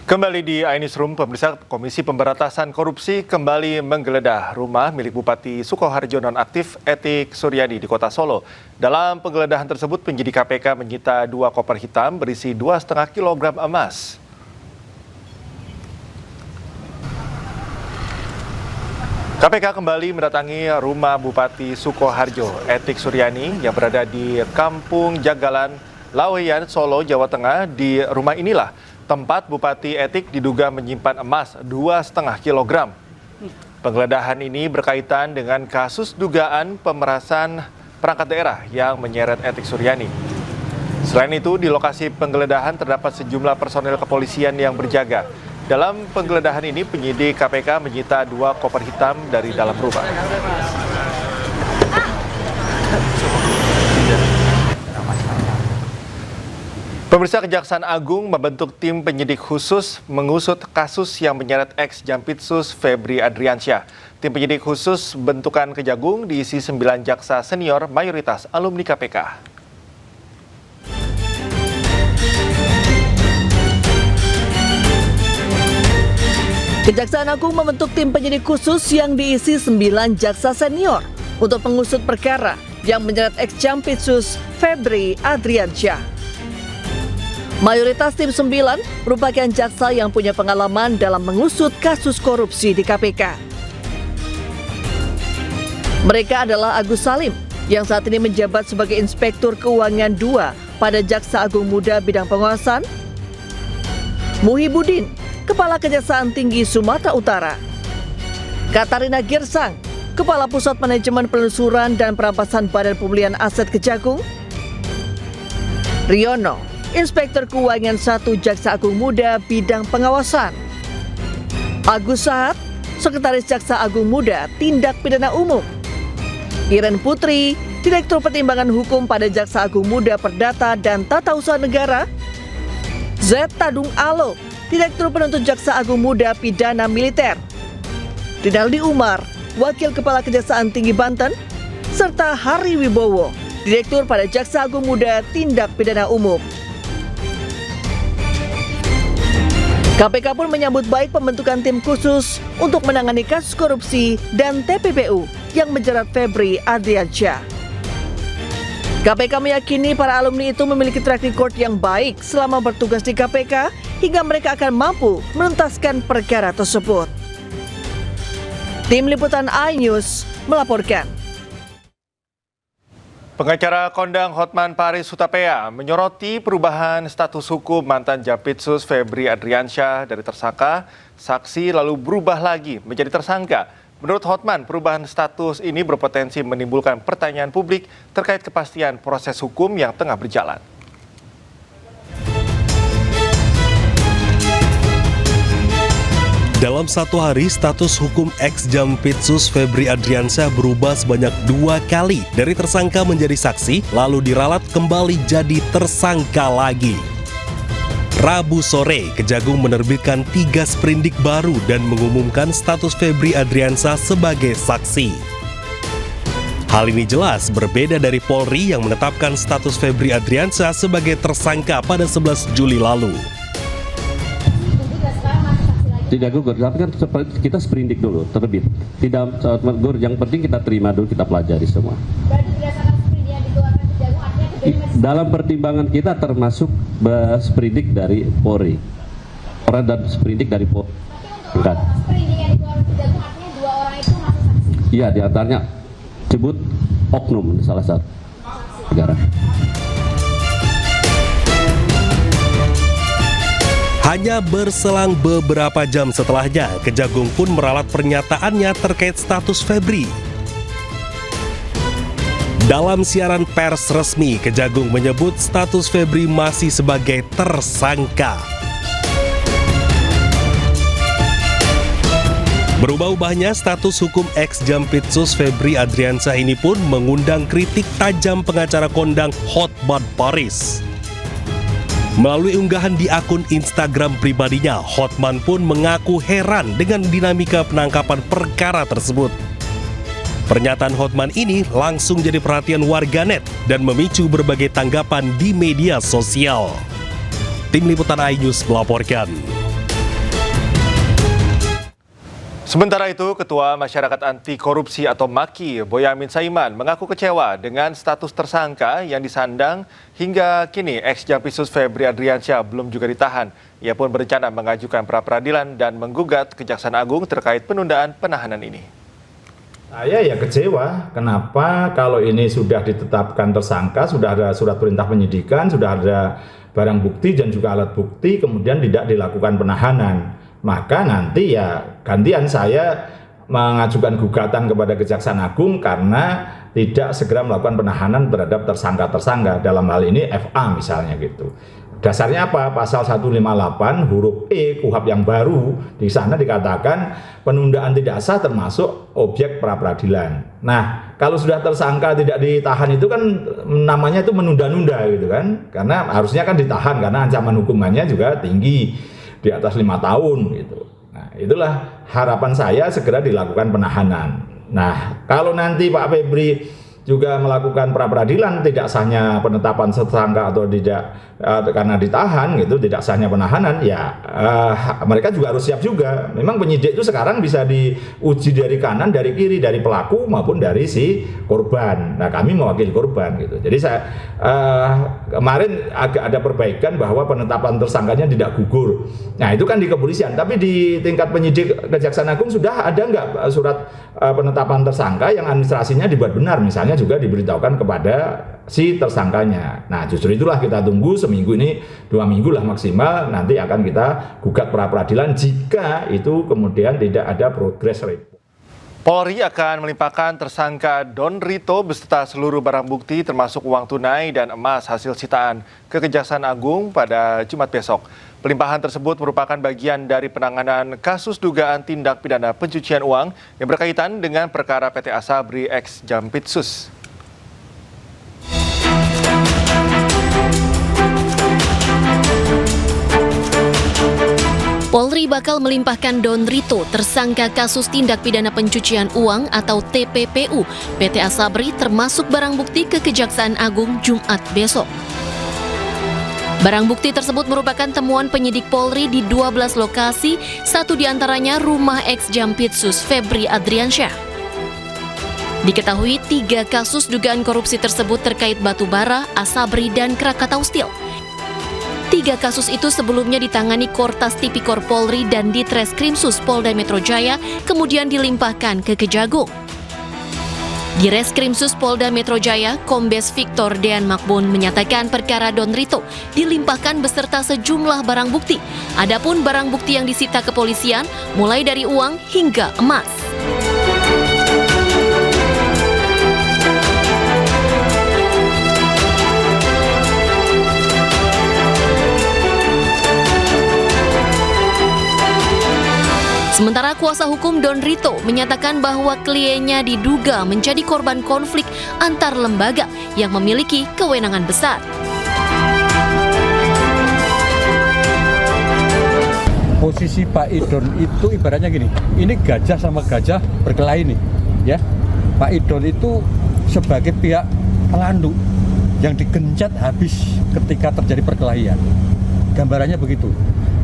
Kembali di iNewsroom, pemirsa, Komisi Pemberantasan Korupsi kembali menggeledah rumah milik Bupati Sukoharjo nonaktif Etik Suryani di Kota Solo. Dalam penggeledahan tersebut, penyidik KPK menyita 2 koper hitam berisi 2,5 kg emas. KPK kembali mendatangi rumah Bupati Sukoharjo Etik Suryani yang berada di Kampung Jagalan, Laweyan, Solo, Jawa Tengah. Di rumah inilah tempat Bupati Etik diduga menyimpan emas 2,5 kg. Penggeledahan ini berkaitan dengan kasus dugaan pemerasan perangkat daerah yang menyeret Etik Suryani. Selain itu, di lokasi penggeledahan terdapat sejumlah personel kepolisian yang berjaga. Dalam penggeledahan ini, penyidik KPK menyita 2 koper hitam dari dalam rumah. Pemirsa, Kejaksaan Agung membentuk tim penyidik khusus mengusut kasus yang menyeret ex-Jampitsus Febri Adriansyah. Tim penyidik khusus bentukan Kejagung diisi 9 jaksa senior mayoritas alumni KPK. Kejaksaan Agung membentuk tim penyidik khusus yang diisi 9 jaksa senior untuk mengusut perkara yang menyeret ex-Jampitsus Febri Adriansyah. Mayoritas tim 9 merupakan jaksa yang punya pengalaman dalam mengusut kasus korupsi di KPK. Mereka adalah Agus Salim, yang saat ini menjabat sebagai Inspektur Keuangan 2 pada Jaksa Agung Muda Bidang Pengawasan, Muhibudin, Kepala Kejaksaan Tinggi Sumatera Utara, Katarina Girsang, Kepala Pusat Manajemen Penelusuran dan Perampasan Badan Pemulihan Aset Kejagung, Riono, Inspektur Keuangan 1 Jaksa Agung Muda Bidang Pengawasan, Agus Sahat, Sekretaris Jaksa Agung Muda Tindak Pidana Umum, Iren Putri, Direktur Pertimbangan Hukum pada Jaksa Agung Muda Perdata dan Tata Usaha Negara, Z. Tadung Alo, Direktur Penuntut Jaksa Agung Muda Pidana Militer, Rinaldi Umar, Wakil Kepala Kejaksaan Tinggi Banten, serta Hari Wibowo, Direktur pada Jaksa Agung Muda Tindak Pidana Umum. KPK pun menyambut baik pembentukan tim khusus untuk menangani kasus korupsi dan TPPU yang menjerat Febri Adriansyah. KPK meyakini para alumni itu memiliki track record yang baik selama bertugas di KPK hingga mereka akan mampu menuntaskan perkara tersebut. Tim Liputan iNews melaporkan. Pengacara kondang Hotman Paris Hutapea menyoroti perubahan status hukum mantan Jampitsus Febri Adriansyah dari tersangka, saksi lalu berubah lagi menjadi tersangka. Menurut Hotman, perubahan status ini berpotensi menimbulkan pertanyaan publik terkait kepastian proses hukum yang tengah berjalan. Dalam 1 hari, status hukum ex-Jampitsus Febri Adriansyah berubah sebanyak 2 kali. Dari tersangka menjadi saksi, lalu diralat kembali jadi tersangka lagi. Rabu sore, Kejagung menerbitkan 3 sprindik baru dan mengumumkan status Febri Adriansyah sebagai saksi. Hal ini jelas berbeda dari Polri yang menetapkan status Febri Adriansyah sebagai tersangka pada 11 Juli lalu. Tidak gugur, tapi kan kita sprindik dulu, terbit. Tidak gugur, yang penting kita terima dulu, kita pelajari semua. Berarti berdasarkan sprindik yang dikeluarkan Kejagung, artinya Kejagung dalam pertimbangan kita termasuk sprindik dari Polri, orang dan sprindik dari Polri. sprindik yang dikeluarkan Kejagung artinya 2 orang itu masuk saksi? Iya, diantaranya sebut oknum salah satu negara. Hanya berselang beberapa jam setelahnya, Kejagung pun meralat pernyataannya terkait status Febri. Dalam siaran pers resmi, Kejagung menyebut status Febri masih sebagai tersangka. Berubah-ubahnya status hukum ex-Jampitsus Febri Adriansyah ini pun mengundang kritik tajam pengacara kondang Hotman Paris. Melalui unggahan di akun Instagram pribadinya, Hotman pun mengaku heran dengan dinamika penangkapan perkara tersebut. Pernyataan Hotman ini langsung jadi perhatian warganet dan memicu berbagai tanggapan di media sosial. Tim Liputan iNews melaporkan. Sementara itu, Ketua Masyarakat Anti Korupsi atau MAKI, Boyamin Saiman, mengaku kecewa dengan status tersangka yang disandang hingga kini ex-Jampitsus Febri Adriansyah belum juga ditahan. Ia pun berencana mengajukan pra-peradilan dan menggugat Kejaksaan Agung terkait penundaan penahanan ini. Saya ya kecewa, kenapa kalau ini sudah ditetapkan tersangka, sudah ada surat perintah penyidikan, sudah ada barang bukti dan juga alat bukti, kemudian tidak dilakukan penahanan. Maka nanti ya gantian saya mengajukan gugatan kepada Kejaksaan Agung karena tidak segera melakukan penahanan terhadap tersangka-tersangka, dalam hal ini FA misalnya gitu. Dasarnya apa? Pasal 158 huruf E KUHP yang baru, di sana dikatakan penundaan tidak sah termasuk objek pra-peradilan. Nah, kalau sudah tersangka tidak ditahan itu kan namanya itu menunda-nunda gitu kan, karena harusnya kan ditahan karena ancaman hukumannya juga tinggi, di atas 5 tahun gitu. Nah, itulah harapan saya segera dilakukan penahanan. Nah, kalau nanti Pak Febri juga melakukan pra-peradilan tidak sahnya penetapan tersangka atau tidak karena ditahan gitu, tidak sahnya penahanan, ya mereka juga harus siap juga. Memang penyidik itu sekarang bisa diuji dari kanan, dari kiri, dari pelaku maupun dari si korban. Nah, kami mewakili korban gitu. Jadi saya kemarin agak ada perbaikan bahwa penetapan tersangkanya tidak gugur. Nah, itu kan di kepolisian, tapi di tingkat penyidik Kejaksaan Agung sudah ada nggak surat penetapan tersangka yang administrasinya dibuat benar, misalnya juga diberitahukan kepada si tersangkanya. Nah, justru itulah kita tunggu seminggu ini, 2 minggu lah maksimal, nanti akan kita gugat pra-peradilan jika itu kemudian tidak ada progress report. Polri akan melimpahkan tersangka Don Rito beserta seluruh barang bukti termasuk uang tunai dan emas hasil sitaan ke Kejaksaan Agung pada Jumat besok. Pelimpahan tersebut merupakan bagian dari penanganan kasus dugaan tindak pidana pencucian uang yang berkaitan dengan perkara PT Asabri ex Jampitsus. Polri bakal melimpahkan Don Rito, tersangka kasus tindak pidana pencucian uang atau TPPU PT Asabri termasuk barang bukti ke Kejaksaan Agung Jumat besok. Barang bukti tersebut merupakan temuan penyidik Polri di 12 lokasi, satu diantaranya rumah ex-Jampitsus Febri Adriansyah. Diketahui 3 kasus dugaan korupsi tersebut terkait batubara, Asabri, dan Krakatau Steel. 3 kasus itu sebelumnya ditangani Kortas Tipikor Polri dan Ditreskrimsus Polda Metro Jaya, kemudian dilimpahkan ke Kejagung. Di Reskrimsus Polda Metro Jaya, Kombes Victor Dean Makbun menyatakan perkara Don Rito dilimpahkan beserta sejumlah barang bukti. Adapun barang bukti yang disita kepolisian mulai dari uang hingga emas. Sementara kuasa hukum Don Rito menyatakan bahwa kliennya diduga menjadi korban konflik antar lembaga yang memiliki kewenangan besar. Posisi Pak Idon itu ibaratnya gini, ini gajah sama gajah berkelahi nih, ya. Pak Idon itu sebagai pihak pelandu yang digencet habis ketika terjadi perkelahian. Gambarannya begitu.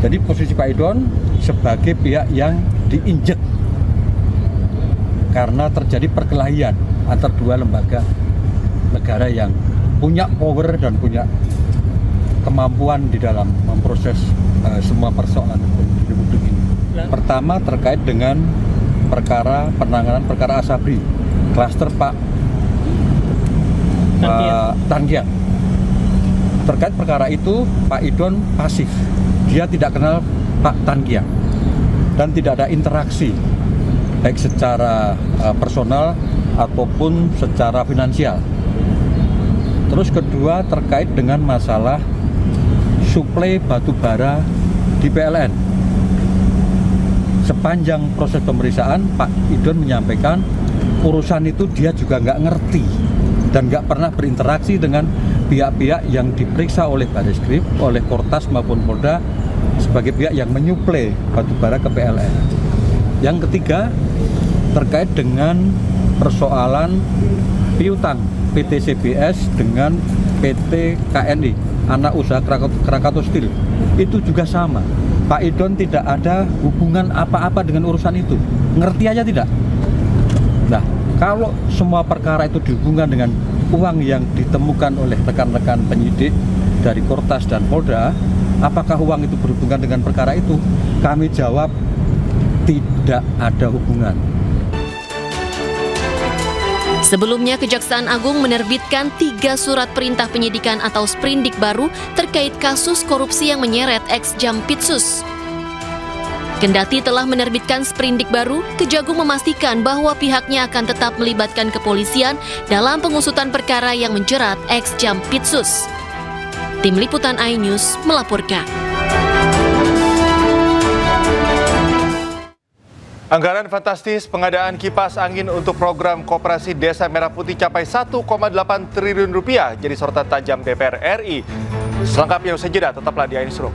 Jadi posisi Pak Idon sebagai pihak yang diinjek karena terjadi perkelahian antar 2 lembaga negara yang punya power dan punya kemampuan di dalam memproses semua persoalan publik ini. Pertama terkait dengan penanganan perkara Asabri, klaster Pak Tangiang. Terkait perkara itu Pak Idon pasif. Dia tidak kenal Pak Tangiang dan tidak ada interaksi baik secara personal ataupun secara finansial. Terus kedua terkait dengan masalah suplai batu bara di PLN. Sepanjang proses pemeriksaan Pak Idon menyampaikan urusan itu dia juga nggak ngerti dan nggak pernah berinteraksi dengan pihak-pihak yang diperiksa oleh Bareskrim, oleh Kortas maupun Polda sebagai pihak yang menyuplai batubara ke PLN. Yang ketiga terkait dengan persoalan piutang PT CBS dengan PT KNI, anak usaha Krakatau Steel, itu juga sama. Pak Idon tidak ada hubungan apa-apa dengan urusan itu. Ngerti aja tidak? Nah, kalau semua perkara itu dihubungkan dengan uang yang ditemukan oleh rekan-rekan penyidik dari Kortas dan Polda, apakah uang itu berhubungan dengan perkara itu? Kami jawab, tidak ada hubungan. Sebelumnya, Kejaksaan Agung menerbitkan 3 surat perintah penyidikan atau sprindik baru terkait kasus korupsi yang menyeret ex-Jampitsus. Kendati telah menerbitkan sprindik baru, Kejagung memastikan bahwa pihaknya akan tetap melibatkan kepolisian dalam pengusutan perkara yang menjerat ex-Jampitsus. Tim Liputan iNews melaporkan. Anggaran fantastis pengadaan kipas angin untuk program Koperasi Desa Merah Putih capai 1,8 triliun rupiah jadi sorotan tajam DPR RI. Selengkapnya usai jeda, tetaplah di iNewsroom.